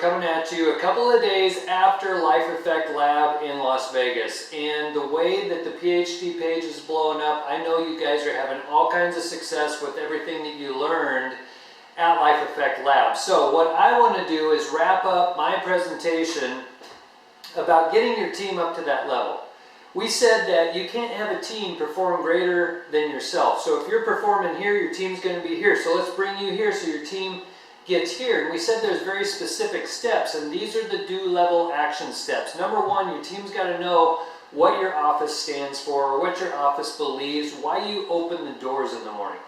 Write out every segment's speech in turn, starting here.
coming at you a couple of days after Life Effect Lab in Las Vegas. And the way that the PhD page is blowing up, I know you guys are having all kinds of success with everything that you learned at Life Effect Lab. So what I want to do is wrap up my presentation about getting your team up to that level. We said that you can't have a team perform greater than yourself. So if you're performing here, your team's going to be here. So let's bring you here so your team gets here. And we said there's very specific steps, and these are the do level action steps. Number one, your team's got to know what your office stands for, what your office believes, why you open the doors in the morning.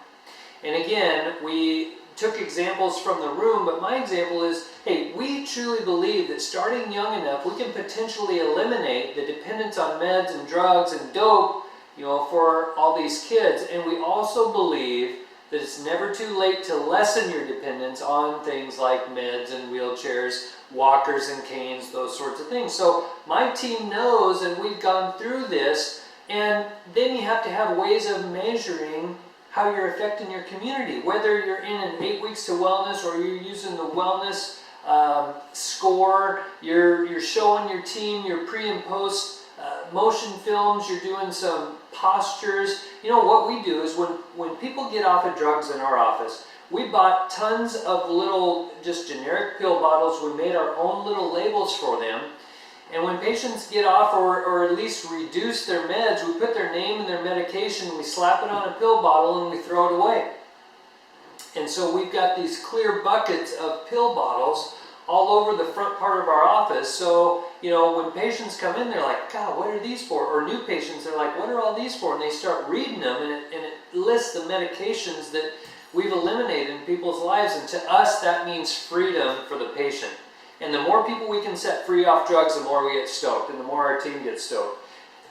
And again, we took examples from the room, but my example is, hey, we truly believe that starting young enough, we can potentially eliminate the dependence on meds and drugs and dope, for all these kids. And we also believe that it's never too late to lessen your dependence on things like meds and wheelchairs, walkers and canes, those sorts of things. So my team knows, and we've gone through this, and then you have to have ways of measuring how you're affecting your community. Whether you're in an 8 weeks to wellness or you're using the wellness score, you're showing your team your pre and post motion films, you're doing some postures. What we do is when people get off of drugs in our office, we bought tons of little just generic pill bottles. We made our own little labels for them. And when patients get off or at least reduce their meds, we put their name and their medication, we slap it on a pill bottle and we throw it away. And so we've got these clear buckets of pill bottles all over the front part of our office. So, when patients come in, they're like, God, what are these for? Or new patients, they're like, what are all these for? And they start reading them, and it lists the medications that we've eliminated in people's lives. And to us, that means freedom for the patient. And the more people we can set free off drugs, the more we get stoked, and the more our team gets stoked.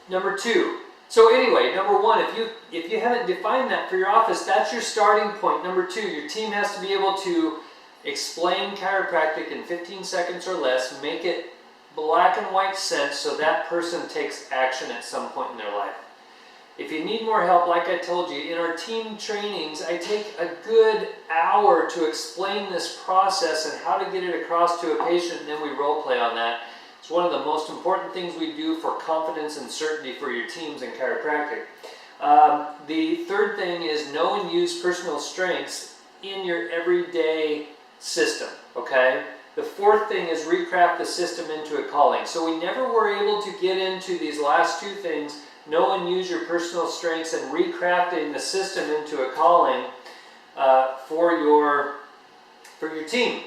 Number two. So anyway, number one, if you haven't defined that for your office, that's your starting point. Number two, your team has to be able to explain chiropractic in 15 seconds or less, make it black and white sense so that person takes action at some point in their life. If you need more help, like I told you, in our team trainings, I take a good hour to explain this process and how to get it across to a patient, and then we role play on that. It's one of the most important things we do for confidence and certainty for your teams in chiropractic. The third thing is know and use personal strengths in your everyday system, okay? The fourth thing is recraft the system into a calling. So we never were able to get into these last two things, know and use your personal strengths and recrafting the system into a calling for your team.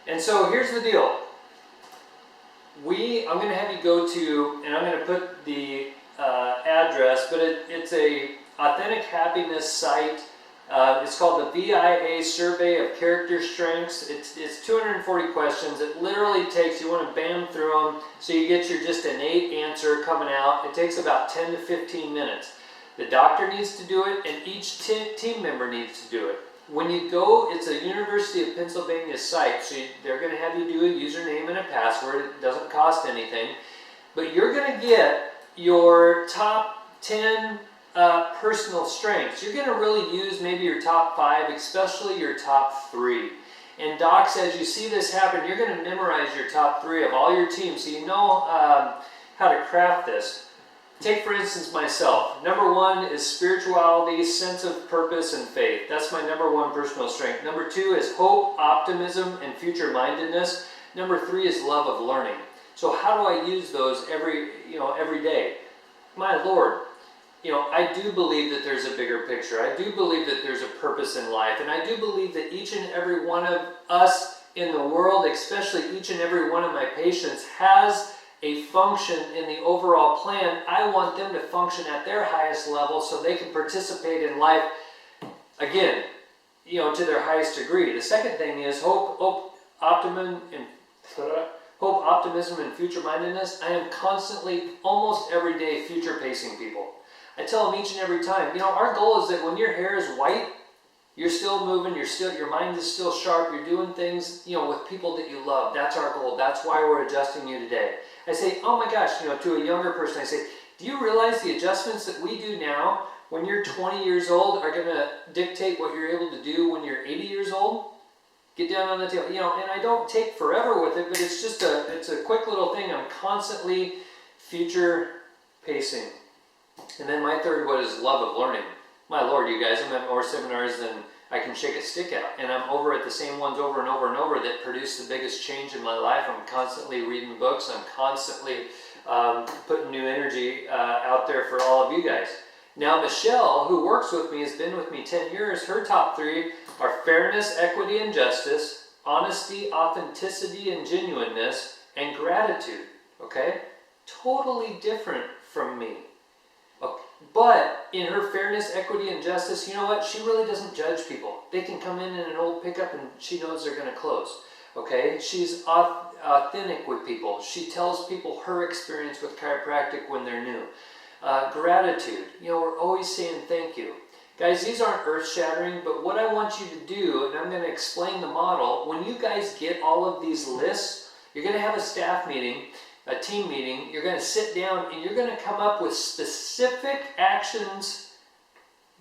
And so here's the deal. I'm going to have you go to, and I'm going to put the address, but it's a authentic happiness site. It's called the VIA Survey of Character Strengths. It's 240 questions. It literally takes, you want to bam through them so you get your just innate answer coming out. It takes about 10 to 15 minutes. The doctor needs to do it, and each team member needs to do it. When you go, it's a University of Pennsylvania site, so they're going to have you do a username and a password. It doesn't cost anything. But you're going to get your top 10 personal strengths. You're going to really use maybe your top 5, especially your top 3. And docs, as you see this happen, you're going to memorize your top 3 of all your teams so you know how to craft this. Take, for instance, myself. Number 1 is spirituality, sense of purpose, and faith. That's my number 1 personal strength. Number 2 is hope, optimism, and future-mindedness. Number 3 is love of learning. So how do I use those every day? My Lord, I do believe that there's a bigger picture. I do believe that there's a purpose in life. And I do believe that each and every one of us in the world, especially each and every one of my patients, has a function in the overall plan. I want them to function at their highest level so they can participate in life, again, to their highest degree. The second thing is hope, optimism, and future-mindedness. I am constantly, almost every day, future-pacing people. I tell them each and every time, our goal is that when your hair is white, you're still moving, your mind is still sharp, you're doing things, with people that you love. That's our goal. That's why we're adjusting you today. I say, oh my gosh, to a younger person, I say, do you realize the adjustments that we do now when you're 20 years old are going to dictate what you're able to do when you're 80 years old? Get down on the table, you know, and I don't take forever with it, but it's just it's a quick little thing. I'm constantly future pacing. And then my third one is love of learning. My Lord, you guys, I'm at more seminars than I can shake a stick at. And I'm over at the same ones over and over and over that produce the biggest change in my life. I'm constantly reading books. I'm constantly putting new energy out there for all of you guys. Now, Michelle, who works with me, has been with me 10 years. Her top 3 are fairness, equity, and justice, honesty, authenticity, and genuineness, and gratitude. Okay? Totally different from me. Okay. But in her fairness, equity, and justice, you know what? She really doesn't judge people. They can come in an old pickup and she knows they're going to close. Okay? She's authentic with people. She tells people her experience with chiropractic when they're new. Gratitude. You know, we're always saying thank you. Guys, these aren't earth-shattering, but what I want you to do, and I'm going to explain the model, when you guys get all of these lists, you're going to have a staff meeting, a team meeting, you're going to sit down and you're going to come up with specific actions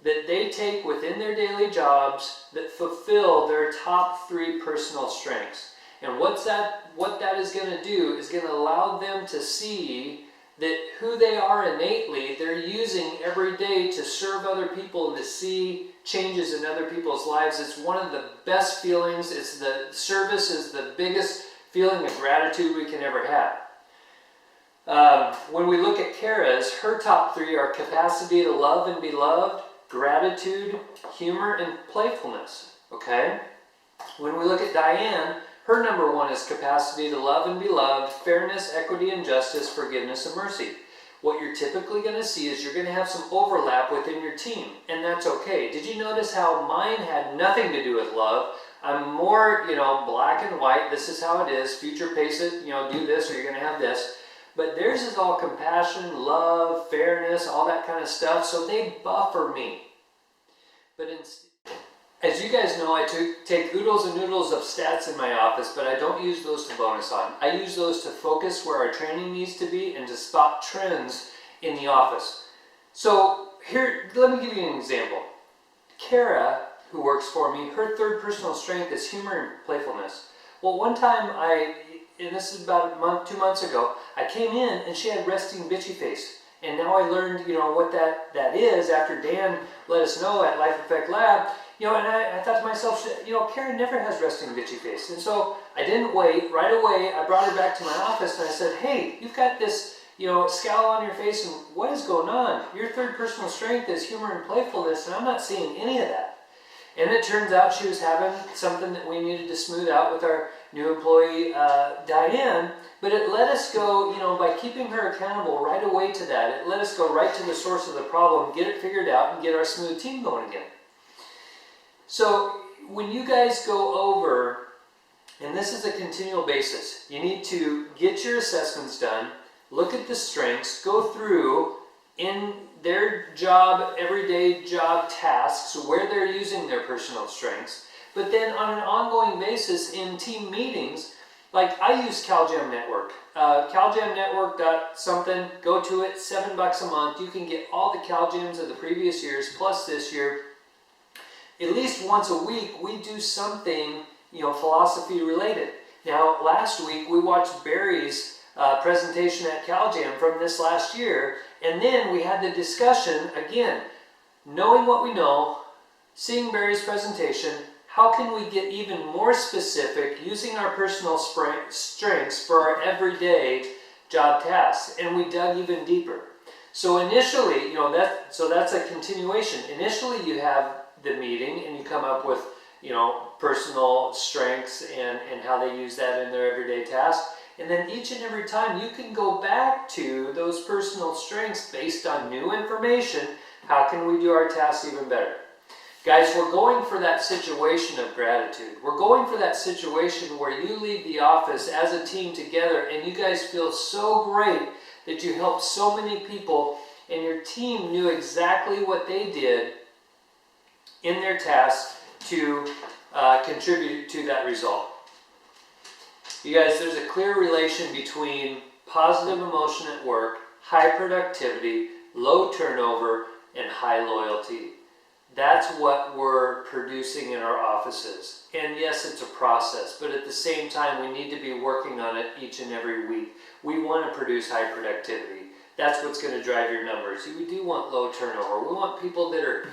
that they take within their daily jobs that fulfill their top 3 personal strengths. And what that is going to do is going to allow them to see that who they are innately, they're using every day to serve other people and to see changes in other people's lives. It's one of the best feelings. It's the service is the biggest feeling of gratitude we can ever have. When we look at Kara's, her top 3 are capacity to love and be loved, gratitude, humor, and playfulness. Okay? When we look at Diane, her number 1 is capacity to love and be loved, fairness, equity, and justice, forgiveness, and mercy. What you're typically going to see is you're going to have some overlap within your team, and that's okay. Did you notice how mine had nothing to do with love? I'm more, you know, black and white. This is how it is. Future pace it, you know, do this or you're going to have this. But theirs is all compassion, love, fairness, all that kind of stuff, so they buffer me. But as you guys know, I take oodles and noodles of stats in my office, but I don't use those to bonus on. I use those to focus where our training needs to be and to spot trends in the office. So here, let me give you an example. Kara, who works for me, her 3rd personal strength is humor and playfulness. Well, one time and this is about a month, 2 months ago, I came in and she had resting bitchy face. And now I learned, you know, what that is after Dan let us know at Life Effect Lab. You know, and I thought to myself, you know, Karen never has resting bitchy face. And so I didn't wait. Right away, I brought her back to my office and I said, hey, you've got this, you know, scowl on your face, and what is going on? Your 3rd personal strength is humor and playfulness, and I'm not seeing any of that. And it turns out she was having something that we needed to smooth out with our new employee, Diane. But it let us go, you know, by keeping her accountable right away to that, it let us go right to the source of the problem, get it figured out, and get our smooth team going again. So when you guys go over, and this is a continual basis, you need to get your assessments done, look at the strengths, go through in their job, everyday job tasks, where they're using their personal strengths, but then on an ongoing basis in team meetings, like I use CalJam Network. CalJam Network something, go to it, $7 a month. You can get all the CalJams of the previous years plus this year. At least once a week, we do something, you know, philosophy related. Now, last week we watched Barry's presentation at CalJam from this last year, and then we had the discussion again, knowing what we know, seeing Barry's presentation. How can we get even more specific using our personal strengths for our everyday job tasks? And we dug even deeper. So initially, you know, that's a continuation. Initially, you have the meeting and you come up with, you know, personal strengths and how they use that in their everyday tasks. And then each and every time you can go back to those personal strengths based on new information. How can we do our tasks even better? Guys, we're going for that situation of gratitude. We're going for that situation where you leave the office as a team together and you guys feel so great that you helped so many people and your team knew exactly what they did in their tasks to contribute to that result. You guys, there's a clear relation between positive emotion at work, high productivity, low turnover, and high loyalty. That's what we're producing in our offices. And and yes, it's a process, but at the same time, we need to be working on it each and every week. We want to produce high productivity. That's what's going to drive your numbers. We do want low turnover. We want people that are,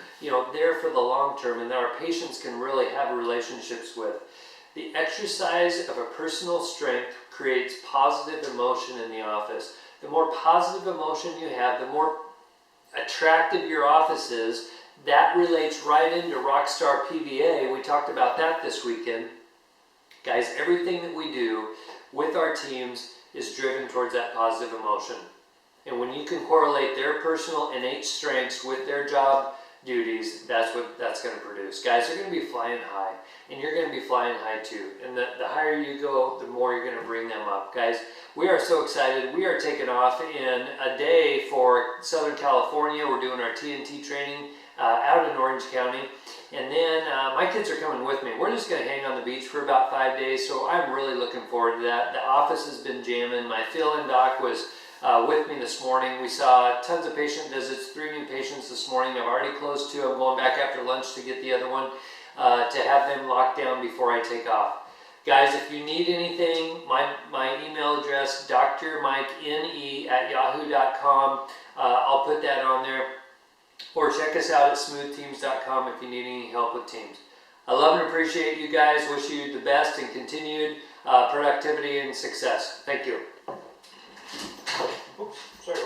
there for the long term and that our patients can really have relationships with. The exercise of a personal strength creates positive emotion in the office. The more positive emotion you have, the more attractive your office is. That relates right into Rockstar PVA. We talked about that this weekend. Guys, everything that we do with our teams is driven towards that positive emotion. And when you can correlate their personal innate strengths with their job duties, that's what that's going to produce. Guys, they're going to be flying high, and you're going to be flying high too. And the higher you go, the more you're going to bring them up. Guys, we are so excited. We are taking off in a day for Southern California. We're doing our TNT training out in Orange County. And then my kids are coming with me. We're just going to hang on the beach for about 5 days, so I'm really looking forward to that. The office has been jamming. My fill-in doc was with me this morning. We saw tons of patient visits, 3 new patients this morning. I've already closed 2. I'm going back after lunch to get the other one to have them locked down before I take off. Guys, if you need anything, my email address, drmikene@yahoo.com. I'll put that on there. Or check us out at smoothteams.com if you need any help with teams. I love and appreciate you guys. Wish you the best and continued productivity and success. Thank you. Oops, sorry.